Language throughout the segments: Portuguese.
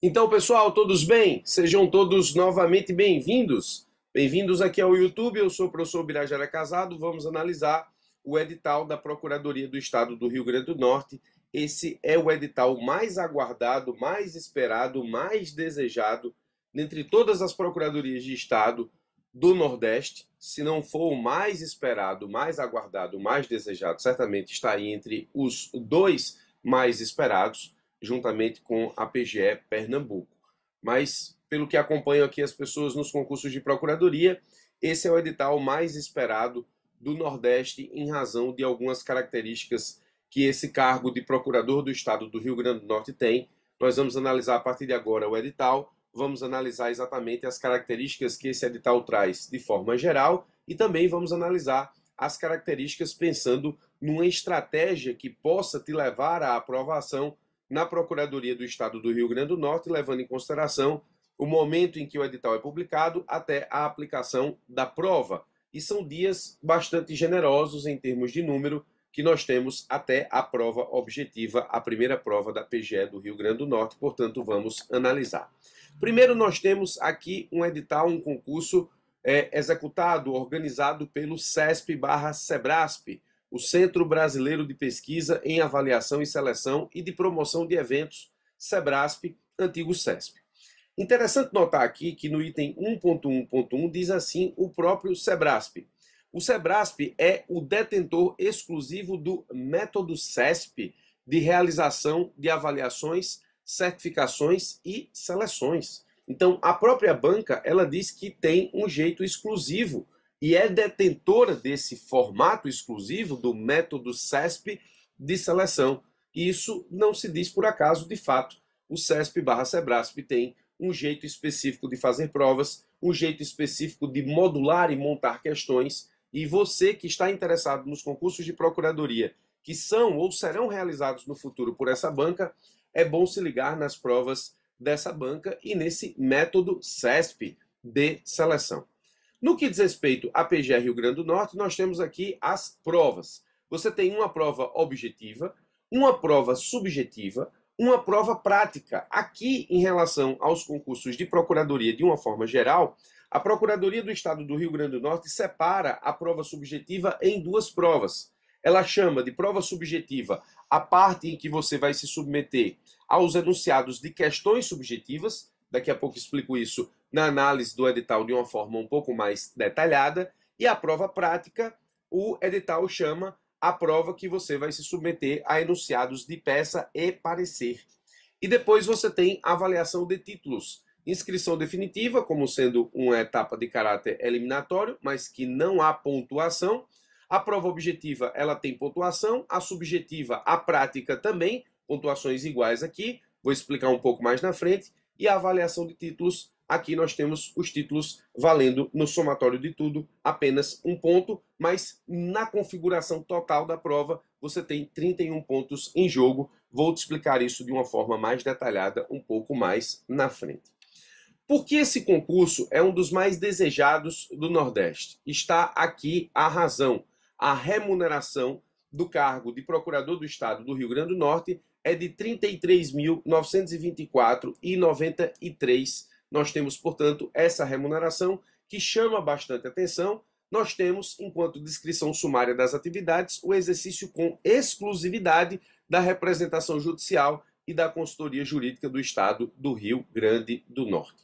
Então, pessoal, todos bem? Sejam todos novamente bem-vindos. Bem-vindos aqui ao YouTube. Eu sou o professor Birajara Casado. Vamos analisar o edital da Procuradoria do Estado do Rio Grande do Norte. Esse é o edital mais aguardado, mais esperado, mais desejado dentre todas as procuradorias de Estado do Nordeste. Se não for o mais esperado, mais aguardado, mais desejado, certamente está aí entre os dois mais esperados, juntamente com a PGE Pernambuco. Mas, pelo que acompanho aqui as pessoas nos concursos de procuradoria, esse é o edital mais esperado do Nordeste em razão de algumas características que esse cargo de procurador do Estado do Rio Grande do Norte tem. Nós vamos analisar a partir de agora o edital, vamos analisar exatamente as características que esse edital traz de forma geral e também vamos analisar as características pensando numa estratégia que possa te levar à aprovação na Procuradoria do Estado do Rio Grande do Norte, levando em consideração o momento em que o edital é publicado até a aplicação da prova. E são dias bastante generosos em termos de número que nós temos até a prova objetiva, a primeira prova da PGE do Rio Grande do Norte, portanto vamos analisar. Primeiro nós temos aqui um edital, um concurso executado, organizado pelo CESP/SEBRASP, o Centro Brasileiro de Pesquisa em Avaliação e Seleção e de Promoção de Eventos, SEBRASP, antigo CESP. Interessante notar aqui que no item 1.1.1 diz assim o próprio SEBRASP. O SEBRASP é o detentor exclusivo do método CESP de realização de avaliações, certificações e seleções. Então, a própria banca, ela diz que tem um jeito exclusivo e é detentora desse formato exclusivo do método CESP de seleção. E isso não se diz por acaso, de fato. O CESP/SEBRASP tem um jeito específico de fazer provas, um jeito específico de modular e montar questões, e você que está interessado nos concursos de procuradoria que são ou serão realizados no futuro por essa banca, é bom se ligar nas provas dessa banca e nesse método CESP de seleção. No que diz respeito à PGE Rio Grande do Norte, nós temos aqui as provas. Você tem uma prova objetiva, uma prova subjetiva, uma prova prática. Aqui, em relação aos concursos de procuradoria de uma forma geral, a Procuradoria do Estado do Rio Grande do Norte separa a prova subjetiva em duas provas. Ela chama de prova subjetiva a parte em que você vai se submeter aos enunciados de questões subjetivas. Daqui a pouco explico isso na análise do edital de uma forma um pouco mais detalhada. E a prova prática, o edital chama a prova que você vai se submeter a enunciados de peça e parecer. E depois você tem avaliação de títulos. Inscrição definitiva, como sendo uma etapa de caráter eliminatório, mas que não há pontuação. A prova objetiva, ela tem pontuação. A subjetiva, a prática também, pontuações iguais aqui. Vou explicar um pouco mais na frente. E a avaliação de títulos, aqui nós temos os títulos valendo no somatório de tudo apenas um ponto, mas na configuração total da prova você tem 31 pontos em jogo. Vou te explicar isso de uma forma mais detalhada um pouco mais na frente. Por que esse concurso é um dos mais desejados do Nordeste? Está aqui a razão. A remuneração do cargo de Procurador do Estado do Rio Grande do Norte é de R$ 33.924,93. Nós temos, portanto, essa remuneração que chama bastante atenção. Nós temos, enquanto descrição sumária das atividades, o exercício com exclusividade da representação judicial e da consultoria jurídica do Estado do Rio Grande do Norte.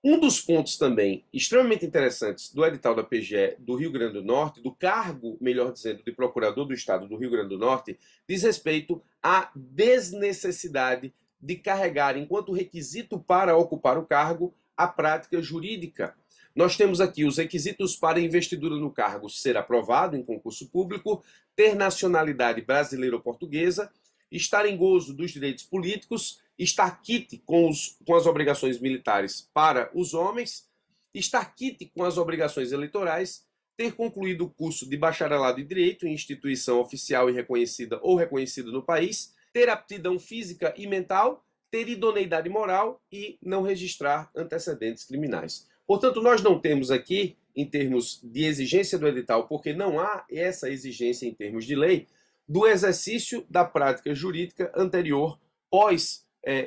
Um dos pontos também extremamente interessantes do edital da PGE do Rio Grande do Norte, do cargo, melhor dizendo, de procurador do Estado do Rio Grande do Norte, diz respeito à desnecessidade de carregar, enquanto requisito para ocupar o cargo, a prática jurídica. Nós temos aqui os requisitos para investidura no cargo: ser aprovado em concurso público, ter nacionalidade brasileira ou portuguesa, estar em gozo dos direitos políticos, estar quite com as obrigações militares para os homens, estar quite com as obrigações eleitorais, ter concluído o curso de bacharelado em Direito em instituição oficial e reconhecida ou reconhecida no país, ter aptidão física e mental, ter idoneidade moral e não registrar antecedentes criminais. Portanto, nós não temos aqui, em termos de exigência do edital, porque não há essa exigência em termos de lei, do exercício da prática jurídica anterior, pós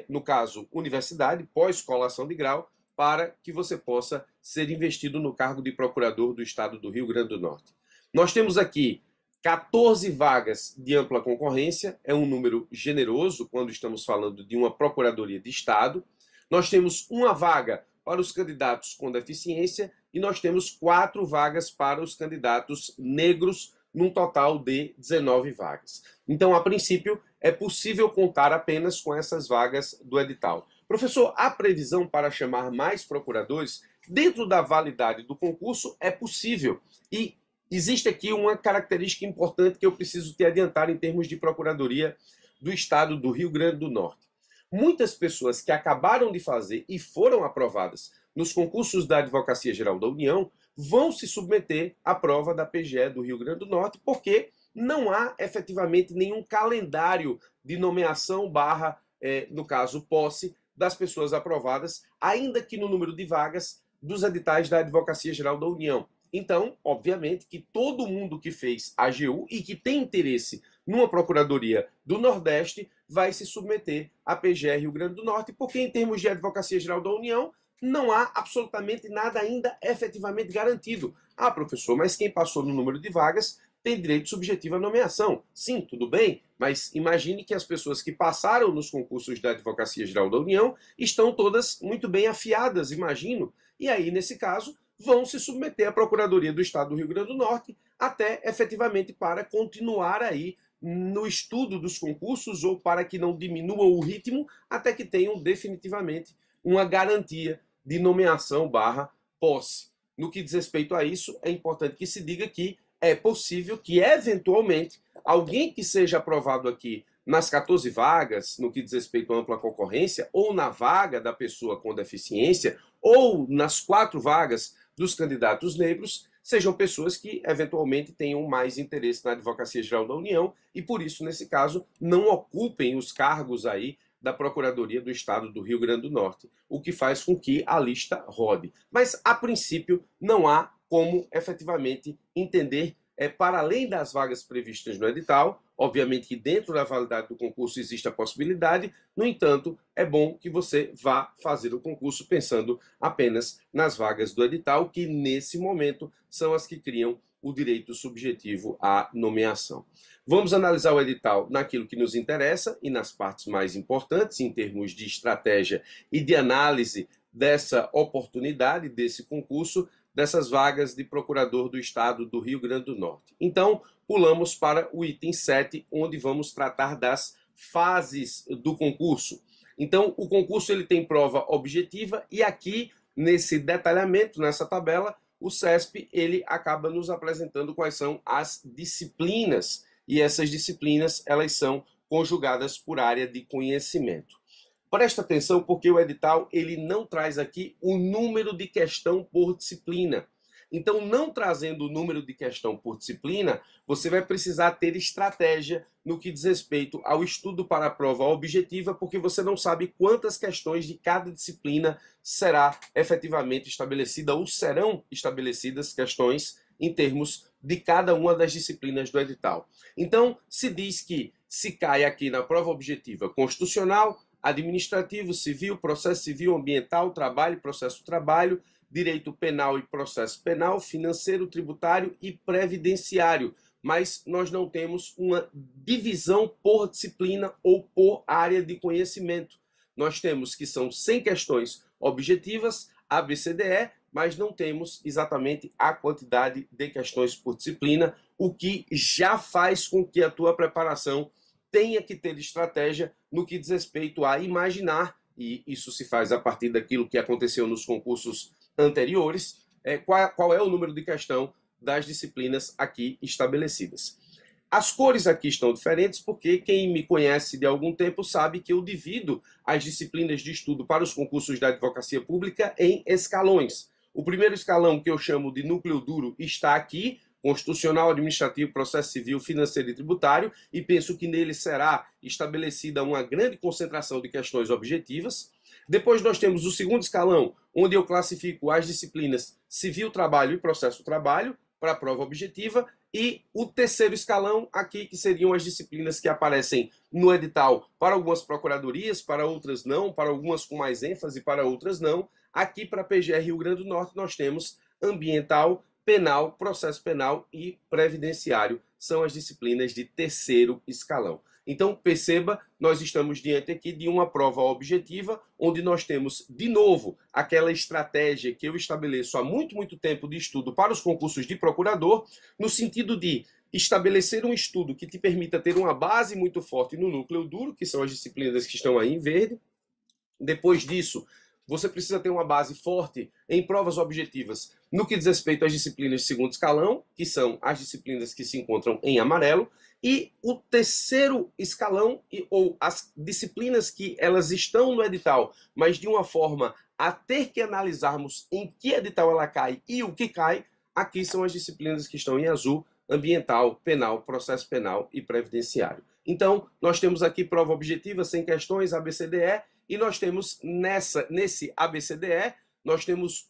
no caso, universidade, pós-colação de grau, para que você possa ser investido no cargo de procurador do Estado do Rio Grande do Norte. Nós temos aqui 14 vagas de ampla concorrência, é um número generoso quando estamos falando de uma procuradoria de Estado. Nós temos uma vaga para os candidatos com deficiência e nós temos 4 vagas para os candidatos negros, num total de 19 vagas. Então, a princípio, é possível contar apenas com essas vagas do edital. Professor, a previsão para chamar mais procuradores dentro da validade do concurso é possível. E existe aqui uma característica importante que eu preciso te adiantar em termos de procuradoria do Estado do Rio Grande do Norte. Muitas pessoas que acabaram de fazer e foram aprovadas nos concursos da Advocacia Geral da União vão se submeter à prova da PGE do Rio Grande do Norte, porque não há efetivamente nenhum calendário de nomeação no caso, posse das pessoas aprovadas, ainda que no número de vagas dos editais da Advocacia Geral da União. Então, obviamente, que todo mundo que fez AGU e que tem interesse numa Procuradoria do Nordeste vai se submeter à PGE Rio Grande do Norte, porque em termos de Advocacia Geral da União, não há absolutamente nada ainda efetivamente garantido. Ah, professor, mas quem passou no número de vagas tem direito subjetivo à nomeação. Sim, tudo bem, mas imagine que as pessoas que passaram nos concursos da Advocacia Geral da União estão todas muito bem afiadas, imagino, e aí, nesse caso, vão se submeter à Procuradoria do Estado do Rio Grande do Norte até efetivamente para continuar aí no estudo dos concursos ou para que não diminua o ritmo até que tenham definitivamente uma garantia de nomeação posse. No que diz respeito a isso, é importante que se diga que é possível que, eventualmente, alguém que seja aprovado aqui nas 14 vagas, no que diz respeito à ampla concorrência, ou na vaga da pessoa com deficiência, ou nas 4 vagas dos candidatos negros, sejam pessoas que, eventualmente, tenham mais interesse na Advocacia Geral da União e, por isso, nesse caso, não ocupem os cargos aí da Procuradoria do Estado do Rio Grande do Norte, o que faz com que a lista rode. Mas, a princípio, não há como efetivamente entender, para além das vagas previstas no edital, obviamente que dentro da validade do concurso existe a possibilidade, no entanto, é bom que você vá fazer o concurso pensando apenas nas vagas do edital, que nesse momento são as que criam o direito subjetivo à nomeação. Vamos analisar o edital naquilo que nos interessa e nas partes mais importantes, em termos de estratégia e de análise dessa oportunidade, desse concurso, dessas vagas de procurador do Estado do Rio Grande do Norte. Então, pulamos para o item 7, onde vamos tratar das fases do concurso. Então, o concurso ele tem prova objetiva e aqui, nesse detalhamento, nessa tabela, o CESP ele acaba nos apresentando quais são as disciplinas, e essas disciplinas elas são conjugadas por área de conhecimento. Presta atenção porque o edital ele não traz aqui o número de questão por disciplina. Então, não trazendo o número de questão por disciplina, você vai precisar ter estratégia no que diz respeito ao estudo para a prova objetiva, porque você não sabe quantas questões de cada disciplina será efetivamente estabelecida ou serão estabelecidas questões em termos de cada uma das disciplinas do edital. Então, se diz que se cai aqui na prova objetiva constitucional, administrativo, civil, processo civil, ambiental, trabalho, processo trabalho, direito penal e processo penal, financeiro, tributário e previdenciário. Mas nós não temos uma divisão por disciplina ou por área de conhecimento. Nós temos que são 100 questões objetivas, ABCDE, mas não temos exatamente a quantidade de questões por disciplina, o que já faz com que a tua preparação tenha que ter estratégia no que diz respeito a imaginar, e isso se faz a partir daquilo que aconteceu nos concursos anteriores, qual é o número de questão das disciplinas aqui estabelecidas. As cores aqui estão diferentes porque quem me conhece de algum tempo sabe que eu divido as disciplinas de estudo para os concursos da advocacia pública em escalões. O primeiro escalão, que eu chamo de núcleo duro, está aqui, constitucional, administrativo, processo civil, financeiro e tributário, e penso que nele será estabelecida uma grande concentração de questões objetivas. Depois nós temos o segundo escalão, onde eu classifico as disciplinas civil, trabalho e processo trabalho para a prova objetiva, E o terceiro escalão aqui, que seriam as disciplinas que aparecem no edital para algumas procuradorias, para outras não, para algumas com mais ênfase, para outras não. Aqui para a PGR Rio Grande do Norte nós temos ambiental, penal, processo penal e previdenciário. São as disciplinas de terceiro escalão. Então, perceba, nós estamos diante aqui de uma prova objetiva, onde nós temos, de novo, aquela estratégia que eu estabeleço há muito tempo de estudo para os concursos de procurador, no sentido de estabelecer um estudo que te permita ter uma base muito forte no núcleo duro, que são as disciplinas que estão aí em verde. Depois disso, você precisa ter uma base forte em provas objetivas no que diz respeito às disciplinas de segundo escalão, que são as disciplinas que se encontram em amarelo, e o terceiro escalão, ou as disciplinas que elas estão no edital, mas de uma forma a ter que analisarmos em que edital ela cai e o que cai, aqui são as disciplinas que estão em azul, ambiental, penal, processo penal e previdenciário. Então, nós temos aqui prova objetiva, sem questões, ABCDE, e nós temos nesse ABCDE, nós temos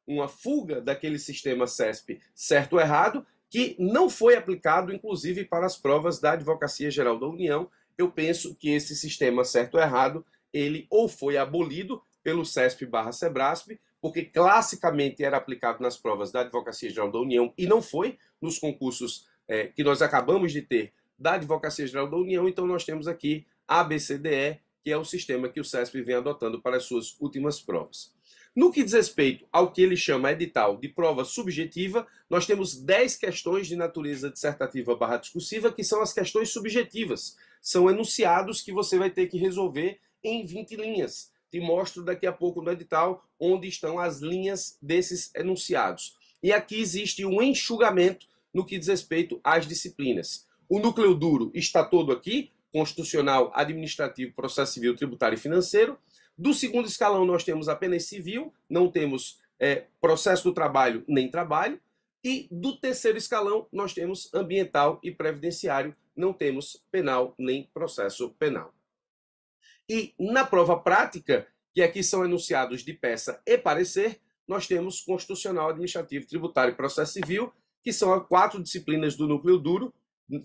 uma fuga daquele sistema CESP certo ou errado, que não foi aplicado, inclusive, para as provas da Advocacia Geral da União. Eu penso que esse sistema certo ou errado, ele ou foi abolido pelo CESP/SEBRASP, porque classicamente era aplicado nas provas da Advocacia Geral da União e não foi nos concursos que nós acabamos de ter da Advocacia Geral da União. Então nós temos aqui a ABCDE, que é o sistema que o CESP vem adotando para as suas últimas provas. No que diz respeito ao que ele chama edital de prova subjetiva, nós temos 10 questões de natureza dissertativa/discursiva, que são as questões subjetivas. São enunciados que você vai ter que resolver em 20 linhas. Te mostro daqui a pouco no edital onde estão as linhas desses enunciados. E aqui existe um enxugamento no que diz respeito às disciplinas. O núcleo duro está todo aqui, constitucional, administrativo, processo civil, tributário e financeiro. Do segundo escalão nós temos apenas civil, não temos processo do trabalho nem trabalho. E do terceiro escalão nós temos ambiental e previdenciário, não temos penal nem processo penal. E na prova prática, que aqui são enunciados de peça e parecer, nós temos constitucional, administrativo, tributário e processo civil, que são as 4 disciplinas do núcleo duro.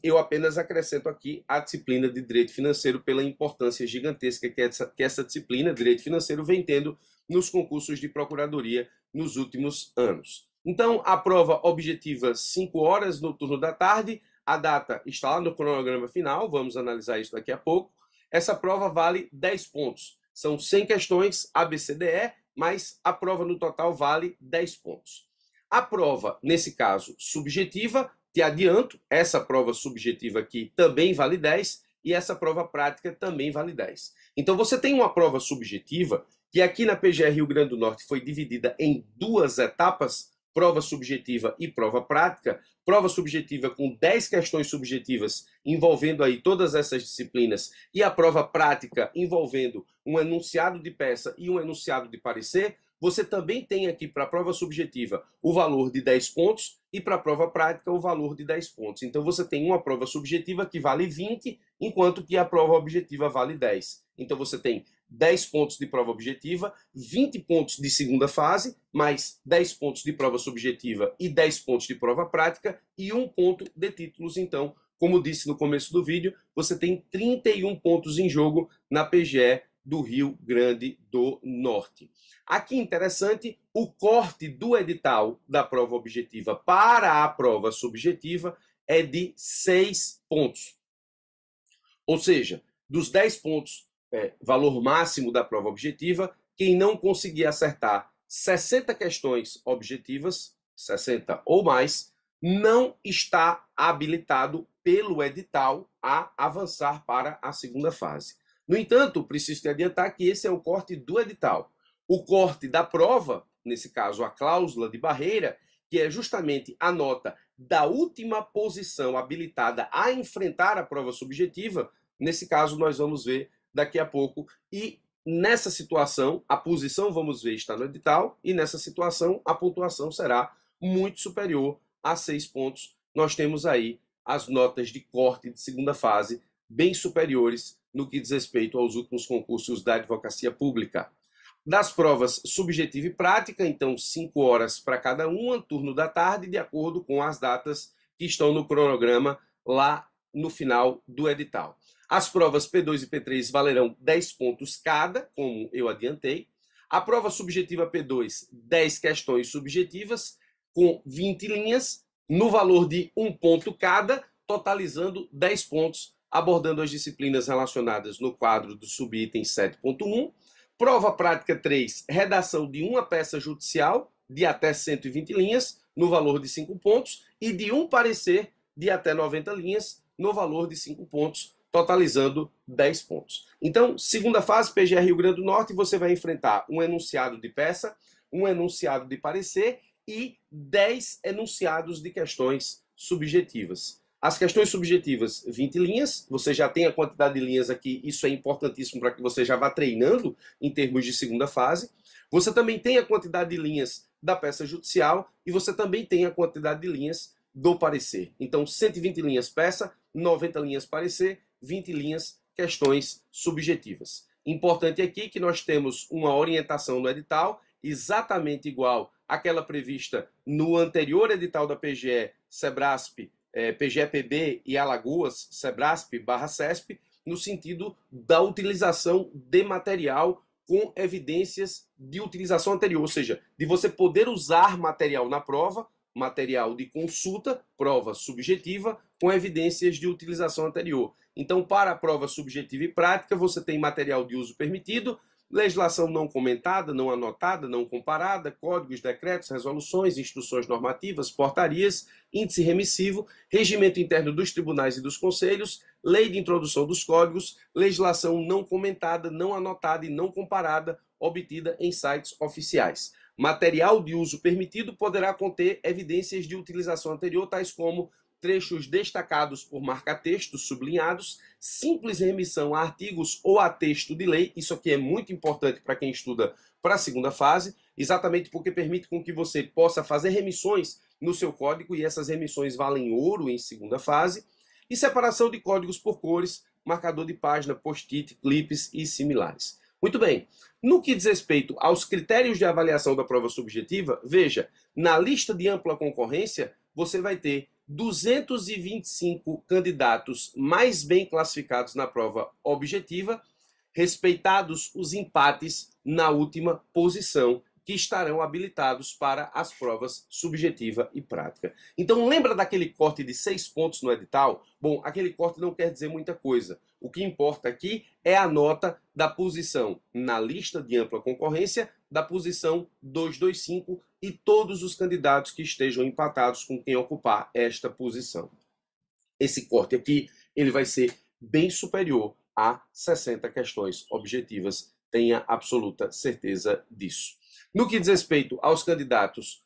Eu apenas acrescento aqui a disciplina de direito financeiro pela importância gigantesca que essa disciplina, direito financeiro, vem tendo nos concursos de procuradoria nos últimos anos. Então, a prova objetiva, 5 horas no turno da tarde, a data está lá no cronograma final, vamos analisar isso daqui a pouco. Essa prova vale 10 pontos. São 100 questões ABCDE, mas a prova no total vale 10 pontos. A prova, nesse caso, subjetiva, te adianto, essa prova subjetiva aqui também vale 10 e essa prova prática também vale 10. Então você tem uma prova subjetiva que aqui na PGR Rio Grande do Norte foi dividida em 2 etapas, prova subjetiva e prova prática. Prova subjetiva com 10 questões subjetivas envolvendo aí todas essas disciplinas e a prova prática envolvendo um enunciado de peça e um enunciado de parecer. Você também tem aqui para a prova subjetiva o valor de 10 pontos e para a prova prática o valor de 10 pontos. Então você tem uma prova subjetiva que vale 20, enquanto que a prova objetiva vale 10. Então você tem 10 pontos de prova objetiva, 20 pontos de segunda fase, mais 10 pontos de prova subjetiva e 10 pontos de prova prática e 1 ponto de títulos. Então, como disse no começo do vídeo, você tem 31 pontos em jogo na PGE do Rio Grande do Norte. Aqui interessante, o corte do edital da prova objetiva para a prova subjetiva é de 6 pontos. Ou seja, dos 10 pontos, valor máximo da prova objetiva, quem não conseguir acertar 60 questões objetivas, 60 ou mais, não está habilitado pelo edital a avançar para a segunda fase. No entanto, preciso te adiantar que esse é o corte do edital. O corte da prova, nesse caso a cláusula de barreira, que é justamente a nota da última posição habilitada a enfrentar a prova subjetiva, nesse caso nós vamos ver daqui a pouco. E nessa situação, a posição, vamos ver, está no edital, e nessa situação a pontuação será muito superior a 6 pontos. Nós temos aí as notas de corte de segunda fase bem superiores no que diz respeito aos últimos concursos da advocacia pública. Das provas subjetiva e prática, então 5 horas para cada uma, turno da tarde, de acordo com as datas que estão no cronograma lá no final do edital. As provas P2 e P3 valerão 10 pontos cada, como eu adiantei. A prova subjetiva P2, 10 questões subjetivas, com 20 linhas, no valor de 1 ponto cada, totalizando 10 pontos, abordando as disciplinas relacionadas no quadro do subitem 7.1. Prova prática 3, redação de uma peça judicial, de até 120 linhas, no valor de 5 pontos, e de um parecer de até 90 linhas, no valor de 5 pontos, totalizando 10 pontos. Então, segunda fase, PGE Rio Grande do Norte, você vai enfrentar um enunciado de peça, um enunciado de parecer e 10 enunciados de questões subjetivas. As questões subjetivas, 20 linhas, você já tem a quantidade de linhas aqui, isso é importantíssimo para que você já vá treinando em termos de segunda fase. Você também tem a quantidade de linhas da peça judicial e você também tem a quantidade de linhas do parecer. Então, 120 linhas peça, 90 linhas parecer, 20 linhas questões subjetivas. Importante aqui que nós temos uma orientação no edital exatamente igual àquela prevista no anterior edital da PGE, Sebrasp, PGE-PB e Alagoas, Sebrasp/CESP, no sentido da utilização de material com evidências de utilização anterior, ou seja, de você poder usar material na prova, material de consulta, prova subjetiva, com evidências de utilização anterior. Então, para a prova subjetiva e prática, você tem material de uso permitido, legislação não comentada, não anotada, não comparada, códigos, decretos, resoluções, instruções normativas, portarias, índice remissivo, regimento interno dos tribunais e dos conselhos, lei de introdução dos códigos, legislação não comentada, não anotada e não comparada, obtida em sites oficiais. Material de uso permitido poderá conter evidências de utilização anterior, tais como trechos destacados por marca-textos sublinhados, simples remissão a artigos ou a texto de lei. Isso aqui é muito importante para quem estuda para a segunda fase, exatamente porque permite com que você possa fazer remissões no seu código, e essas remissões valem ouro em segunda fase, e separação de códigos por cores, marcador de página, post-it, clipes e similares. Muito bem, no que diz respeito aos critérios de avaliação da prova subjetiva, veja, na lista de ampla concorrência, você vai ter 225 candidatos mais bem classificados na prova objetiva, respeitados os empates na última posição, que estarão habilitados para as provas subjetiva e prática. Então, lembra daquele corte de 6 pontos no edital? Bom, aquele corte não quer dizer muita coisa. O que importa aqui é a nota da posição na lista de ampla concorrência, da posição 225 e todos os candidatos que estejam empatados com quem ocupar esta posição. Esse corte aqui, ele vai ser bem superior a 60 questões objetivas, tenha absoluta certeza disso. No que diz respeito aos candidatos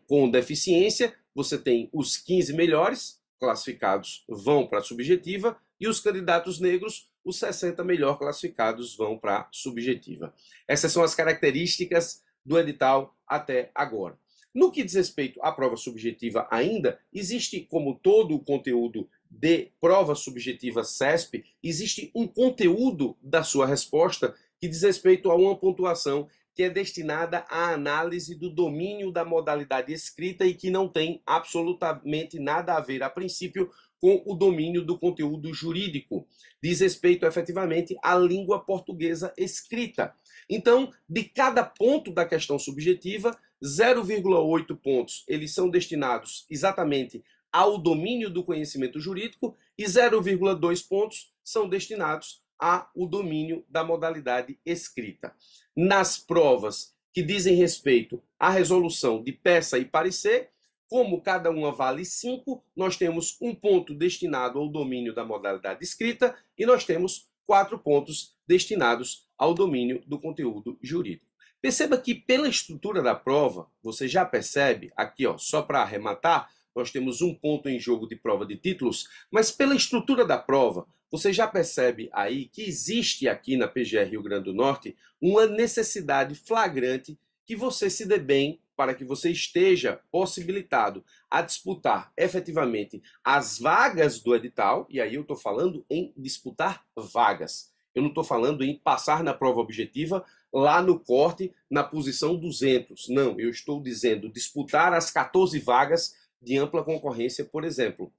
com deficiência, você tem os 15 melhores classificados vão para a subjetiva e os candidatos negros, os 60 melhor classificados vão para a subjetiva. Essas são as características do edital até agora. No que diz respeito à prova subjetiva ainda, existe, como todo o conteúdo de prova subjetiva CESP, existe um conteúdo da sua resposta que diz respeito a uma pontuação que é destinada à análise do domínio da modalidade escrita e que não tem absolutamente nada a ver, a princípio, com o domínio do conteúdo jurídico. Diz respeito, efetivamente, à língua portuguesa escrita. Então, de cada ponto da questão subjetiva, 0,8 pontos eles são destinados exatamente ao domínio do conhecimento jurídico e 0,2 pontos são destinados ao domínio da modalidade escrita. Nas provas que dizem respeito à resolução de peça e parecer, como cada uma vale 5, nós temos um ponto destinado ao domínio da modalidade escrita e nós temos 4 pontos destinados ao domínio do conteúdo jurídico. Perceba que pela estrutura da prova, você já percebe, aqui ó, só para arrematar, nós temos um ponto em jogo de prova de títulos, mas pela estrutura da prova, você já percebe aí que existe aqui na PGE Rio Grande do Norte uma necessidade flagrante que você se dê bem para que você esteja possibilitado a disputar efetivamente as vagas do edital, e aí eu estou falando em disputar vagas. Eu não estou falando em passar na prova objetiva lá no corte na posição 200. Não, eu estou dizendo disputar as 14 vagas de ampla concorrência, por exemplo.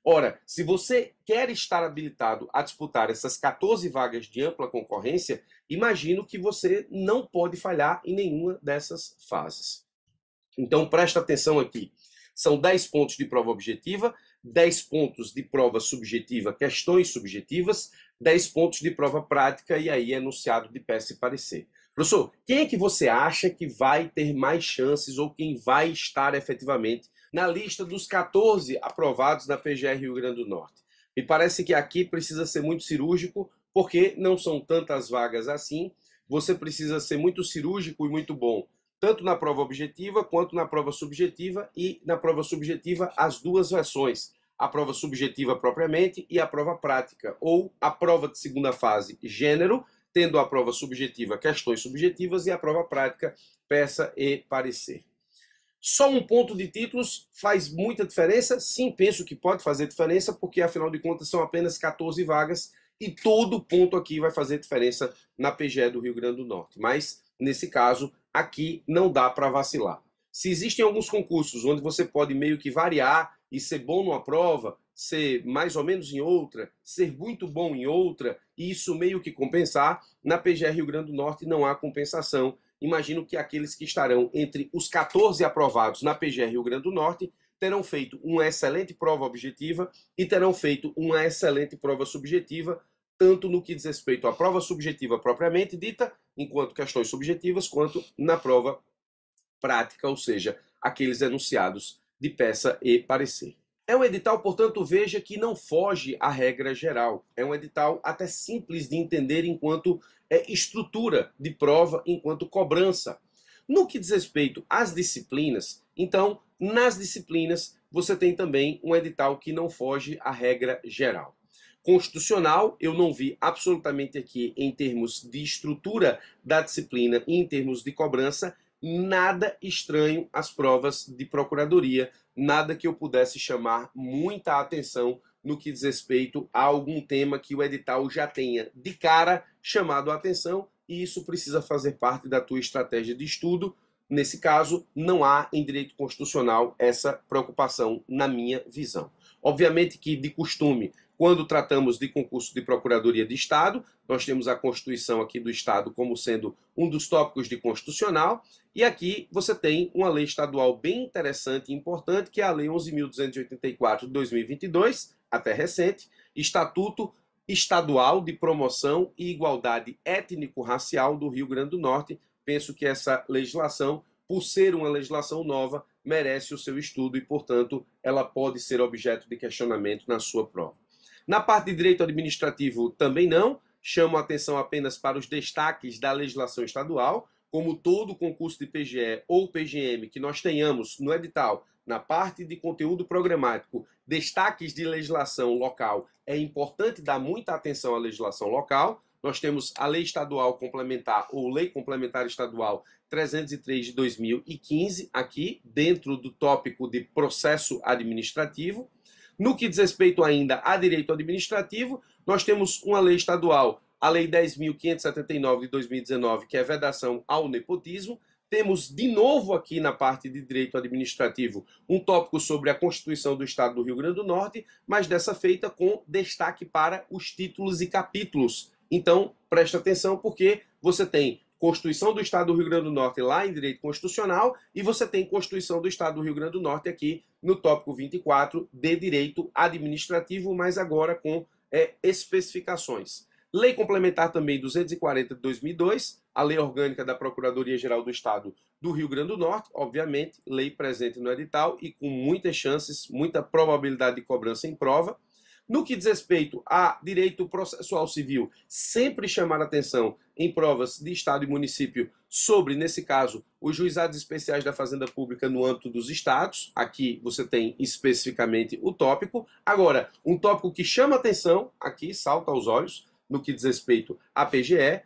Ora, se você quer estar habilitado a disputar essas 14 vagas de ampla concorrência, imagino que você não pode falhar em nenhuma dessas fases. Então, presta atenção aqui. São 10 pontos de prova objetiva, 10 pontos de prova subjetiva, questões subjetivas, 10 pontos de prova prática e aí enunciado de peça e parecer. Professor, quem é que você acha que vai ter mais chances ou quem vai estar efetivamente na lista dos 14 aprovados na PGR Rio Grande do Norte? Me parece que aqui precisa ser muito cirúrgico, porque não são tantas vagas assim. Você precisa ser muito cirúrgico e muito bom, tanto na prova objetiva quanto na prova subjetiva, e na prova subjetiva as duas versões, a prova subjetiva propriamente e a prova prática, ou a prova de segunda fase, gênero, tendo a prova subjetiva questões subjetivas e a prova prática peça e parecer. Só um ponto de títulos faz muita diferença? Sim, penso que pode fazer diferença, porque afinal de contas são apenas 14 vagas e todo ponto aqui vai fazer diferença na PGE do Rio Grande do Norte. Mas, nesse caso, aqui não dá para vacilar. Se existem alguns concursos onde você pode meio que variar e ser bom numa prova, ser mais ou menos em outra, ser muito bom em outra, e isso meio que compensar, na PGE Rio Grande do Norte não há compensação. Imagino que aqueles que estarão entre os 14 aprovados na PGR Rio Grande do Norte terão feito uma excelente prova objetiva e terão feito uma excelente prova subjetiva, tanto no que diz respeito à prova subjetiva propriamente dita, enquanto questões subjetivas, quanto na prova prática, ou seja, aqueles enunciados de peça e parecer. É um edital, portanto, veja que não foge à regra geral. É um edital até simples de entender enquanto estrutura de prova, enquanto cobrança. No que diz respeito às disciplinas, então, nas disciplinas, você tem também um edital que não foge à regra geral. Constitucional, eu não vi absolutamente aqui, em termos de estrutura da disciplina e em termos de cobrança, nada estranho às provas de procuradoria, nada que eu pudesse chamar muita atenção no que diz respeito a algum tema que o edital já tenha de cara chamado a atenção, e isso precisa fazer parte da tua estratégia de estudo. Nesse caso, não há em direito constitucional essa preocupação, na minha visão. Obviamente que, de costume, quando tratamos de concurso de Procuradoria de Estado, nós temos a Constituição aqui do Estado como sendo um dos tópicos de constitucional, e aqui você tem uma lei estadual bem interessante e importante, que é a Lei 11.284 de 2022, até recente, Estatuto Estadual de Promoção e Igualdade Étnico-Racial do Rio Grande do Norte. Penso que essa legislação, por ser uma legislação nova, merece o seu estudo e, portanto, ela pode ser objeto de questionamento na sua prova. Na parte de direito administrativo, também não. Chamo a atenção apenas para os destaques da legislação estadual, como todo concurso de PGE ou PGM que nós tenhamos no edital, na parte de conteúdo programático, destaques de legislação local, é importante dar muita atenção à legislação local. Nós temos a Lei Estadual Complementar, ou Lei Complementar Estadual 303 de 2015, aqui dentro do tópico de processo administrativo. No que diz respeito ainda a direito administrativo, nós temos uma lei estadual, a Lei 10.579 de 2019, que é vedação ao nepotismo. Temos de novo aqui na parte de direito administrativo um tópico sobre a Constituição do Estado do Rio Grande do Norte, mas dessa feita com destaque para os títulos e capítulos. Então, presta atenção, porque você tem Constituição do Estado do Rio Grande do Norte lá em Direito Constitucional e você tem Constituição do Estado do Rio Grande do Norte aqui no tópico 24 de Direito Administrativo, mas agora com especificações. Lei Complementar também 240 de 2002, a Lei Orgânica da Procuradoria-Geral do Estado do Rio Grande do Norte, obviamente, lei presente no edital e com muitas chances, muita probabilidade de cobrança em prova. No que diz respeito a direito processual civil, sempre chamar atenção em provas de Estado e município sobre, nesse caso, os juizados especiais da Fazenda Pública no âmbito dos estados. Aqui você tem especificamente o tópico. Agora, um tópico que chama atenção, aqui salta aos olhos, no que diz respeito à PGE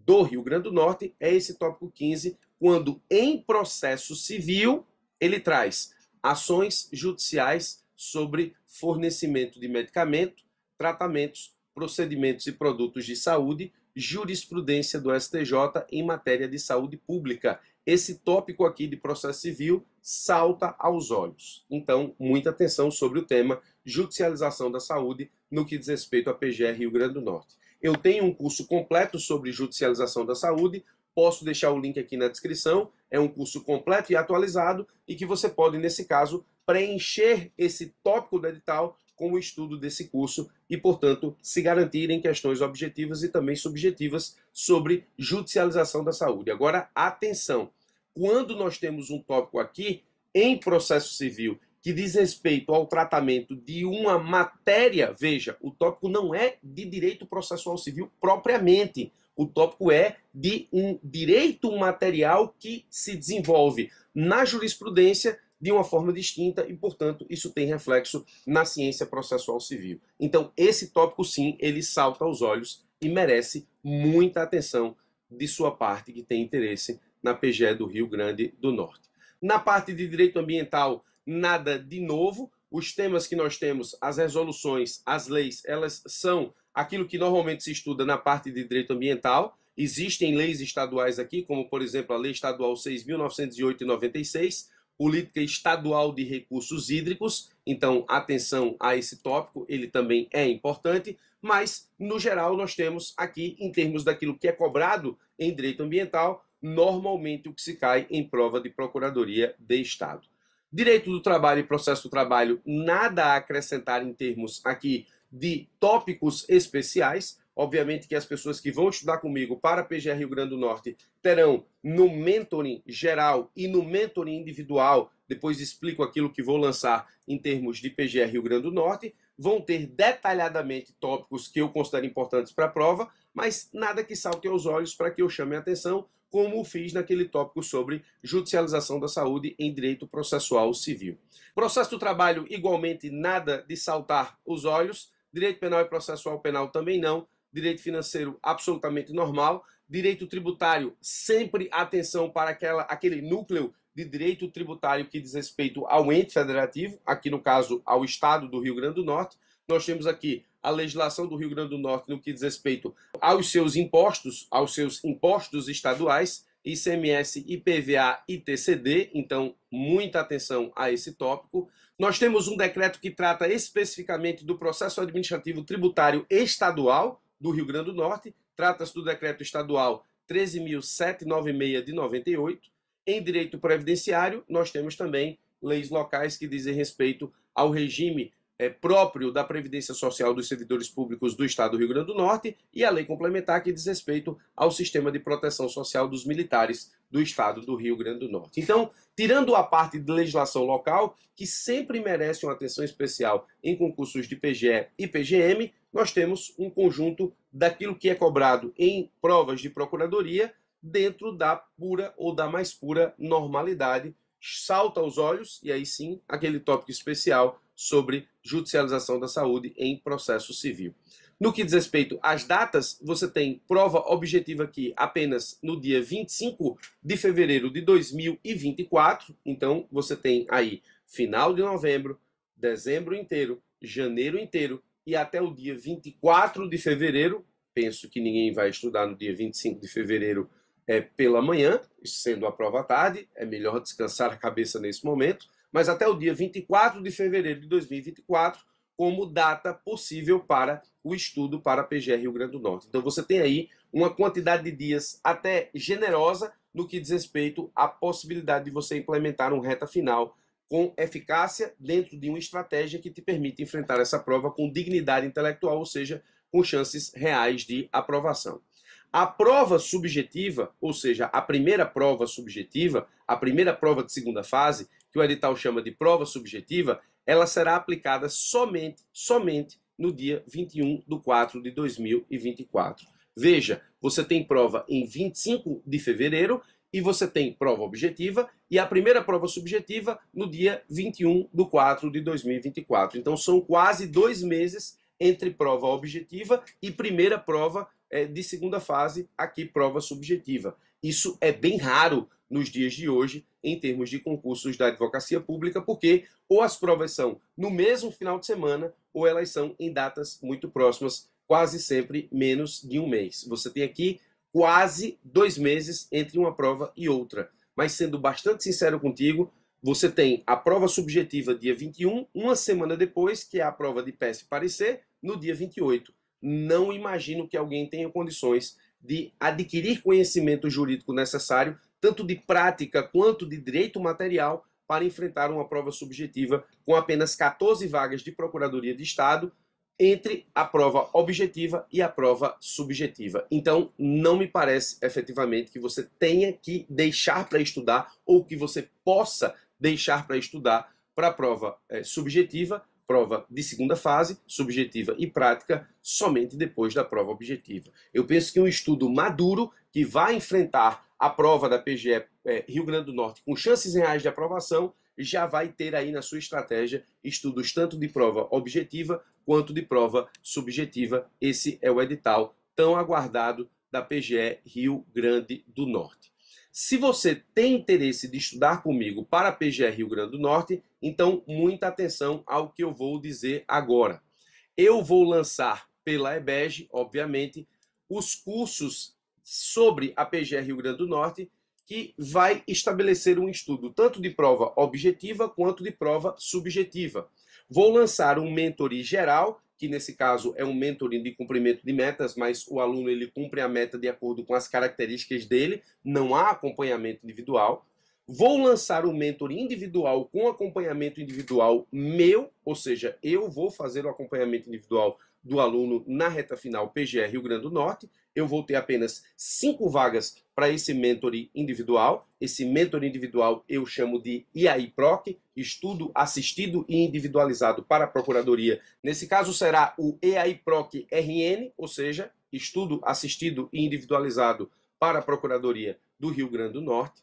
do Rio Grande do Norte, é esse tópico 15, quando em processo civil ele traz ações judiciais sobre fornecimento de medicamento, tratamentos, procedimentos e produtos de saúde jurisprudência do STJ em matéria de saúde pública. Esse tópico aqui de processo civil salta aos olhos. Então, muita atenção sobre o tema judicialização da saúde no que diz respeito à PGR Rio Grande do Norte. Eu tenho um curso completo sobre judicialização da saúde, posso deixar o link aqui na descrição, é um curso completo e atualizado e que você pode, nesse caso, preencher esse tópico do edital com o estudo desse curso e, portanto, se garantir em questões objetivas e também subjetivas sobre judicialização da saúde. Agora, atenção, quando nós temos um tópico aqui em processo civil que diz respeito ao tratamento de uma matéria, veja, o tópico não é de direito processual civil propriamente, o tópico é de um direito material que se desenvolve na jurisprudência de uma forma distinta e, portanto, isso tem reflexo na ciência processual civil. Então, esse tópico, sim, ele salta aos olhos e merece muita atenção de sua parte que tem interesse na PGE do Rio Grande do Norte. Na parte de direito ambiental, nada de novo. Os temas que nós temos, as resoluções, as leis, elas são aquilo que normalmente se estuda na parte de direito ambiental. Existem leis estaduais aqui, como, por exemplo, a Lei Estadual 6.908 e 96, Política Estadual de Recursos Hídricos. Então, atenção a esse tópico, ele também é importante, mas, no geral, nós temos aqui, em termos daquilo que é cobrado em direito ambiental, normalmente o que se cai em prova de Procuradoria de Estado. Direito do trabalho e processo do trabalho, nada a acrescentar em termos aqui de tópicos especiais. Obviamente que as pessoas que vão estudar comigo para a PGR Rio Grande do Norte terão no mentoring geral e no mentoring individual, depois explico aquilo que vou lançar em termos de PGR Rio Grande do Norte, vão ter detalhadamente tópicos que eu considero importantes para a prova, mas nada que salte aos olhos para que eu chame a atenção, como fiz naquele tópico sobre judicialização da saúde em direito processual civil. Processo do trabalho, igualmente, nada de saltar os olhos. Direito penal e processual penal também não. Direito financeiro, absolutamente normal. Direito tributário, sempre atenção para aquele núcleo de direito tributário que diz respeito ao ente federativo, aqui no caso ao Estado do Rio Grande do Norte. Nós temos aqui a legislação do Rio Grande do Norte no que diz respeito aos seus impostos estaduais, ICMS, IPVA e TCD, então muita atenção a esse tópico. Nós temos um decreto que trata especificamente do processo administrativo tributário estadual do Rio Grande do Norte, trata-se do decreto estadual 13.796 de 98. Em direito previdenciário, nós temos também leis locais que dizem respeito ao regime próprio da Previdência Social dos servidores públicos do Estado do Rio Grande do Norte e a lei complementar que diz respeito ao sistema de proteção social dos militares do Estado do Rio Grande do Norte. Então, tirando a parte de legislação local, que sempre merece uma atenção especial em concursos de PGE e PGM, nós temos um conjunto daquilo que é cobrado em provas de procuradoria dentro da pura ou da mais pura normalidade. Salta aos olhos, e aí sim, aquele tópico especial sobre judicialização da saúde em processo civil. No que diz respeito às datas, você tem prova objetiva aqui apenas no dia 25 de fevereiro de 2024, então você tem aí final de novembro, dezembro inteiro, janeiro inteiro e até o dia 24 de fevereiro, penso que ninguém vai estudar no dia 25 de fevereiro pela manhã, sendo a prova à tarde, é melhor descansar a cabeça nesse momento, mas até o dia 24 de fevereiro de 2024 como data possível para o estudo para a PGR Rio Grande do Norte. Então você tem aí uma quantidade de dias até generosa no que diz respeito à possibilidade de você implementar um reta final com eficácia dentro de uma estratégia que te permite enfrentar essa prova com dignidade intelectual, ou seja, com chances reais de aprovação. A prova subjetiva, ou seja, a primeira prova subjetiva, a primeira prova de segunda fase, que o edital chama de prova subjetiva, ela será aplicada somente no dia 21/4 de 2024. Veja, você tem prova em 25 de fevereiro e você tem prova objetiva e a primeira prova subjetiva no dia 21/4 de 2024. Então são quase 2 meses entre prova objetiva e primeira prova de segunda fase, aqui prova subjetiva. Isso é bem raro nos dias de hoje, em termos de concursos da advocacia pública, porque ou as provas são no mesmo final de semana, ou elas são em datas muito próximas, quase sempre menos de um mês. Você tem aqui quase 2 meses entre uma prova e outra. Mas sendo bastante sincero contigo, você tem a prova subjetiva dia 21, uma semana depois, que é a prova de peça e parecer, no dia 28. Não imagino que alguém tenha condições de adquirir conhecimento jurídico necessário, tanto de prática quanto de direito material, para enfrentar uma prova subjetiva com apenas 14 vagas de Procuradoria de Estado, entre a prova objetiva e a prova subjetiva. Então, não me parece efetivamente que você tenha que deixar para estudar ou que você possa deixar para estudar para a prova subjetiva, prova de segunda fase, subjetiva e prática, somente depois da prova objetiva. Eu penso que um estudo maduro, que vai enfrentar a prova da PGE Rio Grande do Norte com chances reais de aprovação, já vai ter aí na sua estratégia estudos tanto de prova objetiva quanto de prova subjetiva. Esse é o edital tão aguardado da PGE Rio Grande do Norte. Se você tem interesse de estudar comigo para a PGE Rio Grande do Norte, então muita atenção ao que eu vou dizer agora. Eu vou lançar pela EBEG, obviamente, os cursos sobre a PGE Rio Grande do Norte, que vai estabelecer um estudo tanto de prova objetiva quanto de prova subjetiva. Vou lançar um mentoring geral, que nesse caso é um mentoring de cumprimento de metas, mas o aluno ele cumpre a meta de acordo com as características dele, não há acompanhamento individual. Vou lançar um mentoring individual com acompanhamento individual meu, ou seja, eu vou fazer o acompanhamento individual do aluno na reta final PGE Rio Grande do Norte. Eu vou ter apenas 5 vagas para esse mentoring individual. Esse mentoring individual eu chamo de EAI-PROC, Estudo Assistido e Individualizado para a Procuradoria. Nesse caso será o EAI-PROC RN, ou seja, Estudo Assistido e Individualizado para a Procuradoria do Rio Grande do Norte,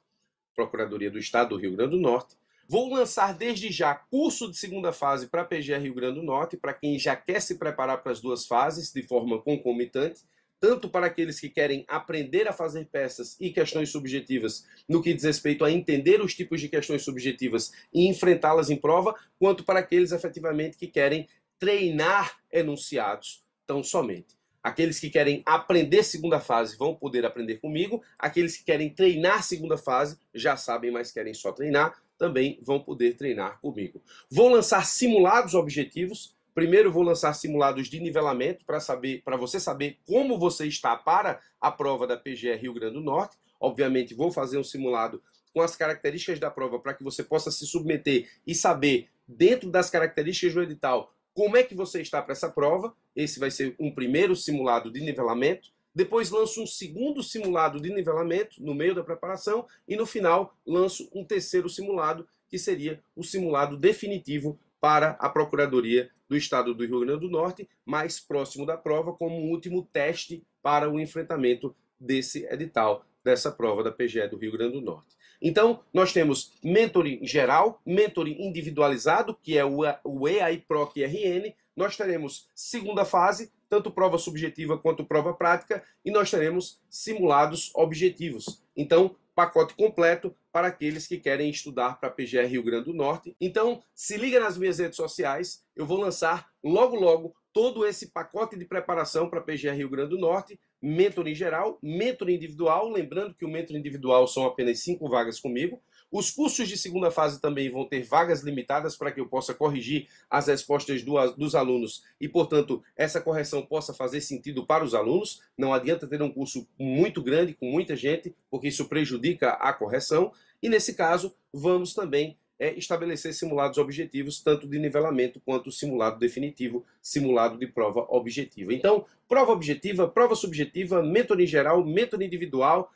Procuradoria do Estado do Rio Grande do Norte. Vou lançar desde já curso de segunda fase para a PGE Rio Grande do Norte, para quem já quer se preparar para as duas fases de forma concomitante, tanto para aqueles que querem aprender a fazer peças e questões subjetivas no que diz respeito a entender os tipos de questões subjetivas e enfrentá-las em prova, quanto para aqueles efetivamente que querem treinar enunciados tão somente. Aqueles que querem aprender segunda fase vão poder aprender comigo, aqueles que querem treinar segunda fase já sabem, mas querem só treinar, também vão poder treinar comigo. Vou lançar simulados objetivos. Primeiro vou lançar simulados de nivelamento para você saber como você está para a prova da PGE Rio Grande do Norte. Obviamente vou fazer um simulado com as características da prova para que você possa se submeter e saber, dentro das características do edital, como é que você está para essa prova. Esse vai ser um primeiro simulado de nivelamento. Depois lanço um segundo simulado de nivelamento no meio da preparação e no final lanço um terceiro simulado, que seria o simulado definitivo para a Procuradoria do Estado do Rio Grande do Norte, mais próximo da prova, como um último teste para o enfrentamento desse edital, dessa prova da PGE do Rio Grande do Norte. Então, nós temos mentoring geral, mentoring individualizado, que é o EAI-PROC RN, nós teremos segunda fase, tanto prova subjetiva quanto prova prática, e nós teremos simulados objetivos. Então, pacote completo para aqueles que querem estudar para a PGE Rio Grande do Norte. Então, se liga nas minhas redes sociais, eu vou lançar logo todo esse pacote de preparação para a PGE Rio Grande do Norte, mentoring geral, mentoring individual, lembrando que o mentoring individual são apenas 5 vagas comigo. Os cursos de segunda fase também vão ter vagas limitadas para que eu possa corrigir as respostas dos alunos e, portanto, essa correção possa fazer sentido para os alunos. Não adianta ter um curso muito grande, com muita gente, porque isso prejudica a correção. E, nesse caso, vamos também estabelecer simulados objetivos, tanto de nivelamento quanto simulado definitivo, simulado de prova objetiva. Então, prova objetiva, prova subjetiva, mentoring geral, mentoring individual,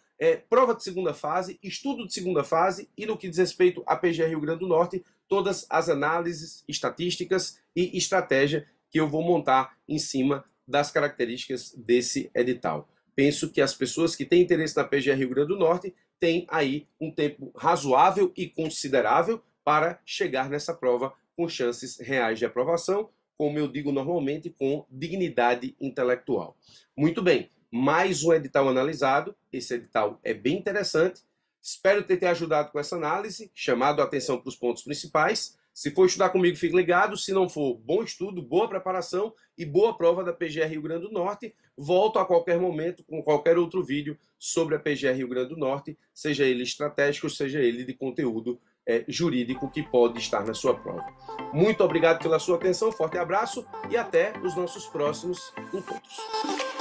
prova de segunda fase, estudo de segunda fase e, no que diz respeito à PGE Rio Grande do Norte, todas as análises, estatísticas e estratégia que eu vou montar em cima das características desse edital. Penso que as pessoas que têm interesse na PGE Rio Grande do Norte têm aí um tempo razoável e considerável para chegar nessa prova com chances reais de aprovação, como eu digo normalmente, com dignidade intelectual. Muito bem, mais um edital analisado. Esse edital é bem interessante. Espero ter te ajudado com essa análise, chamado a atenção para os pontos principais. Se for estudar comigo, fique ligado. Se não for, bom estudo, boa preparação e boa prova da PGR Rio Grande do Norte. Volto a qualquer momento com qualquer outro vídeo sobre a PGR Rio Grande do Norte, seja ele estratégico, seja ele de conteúdo jurídico que pode estar na sua prova. Muito obrigado pela sua atenção, forte abraço e até os nossos próximos encontros.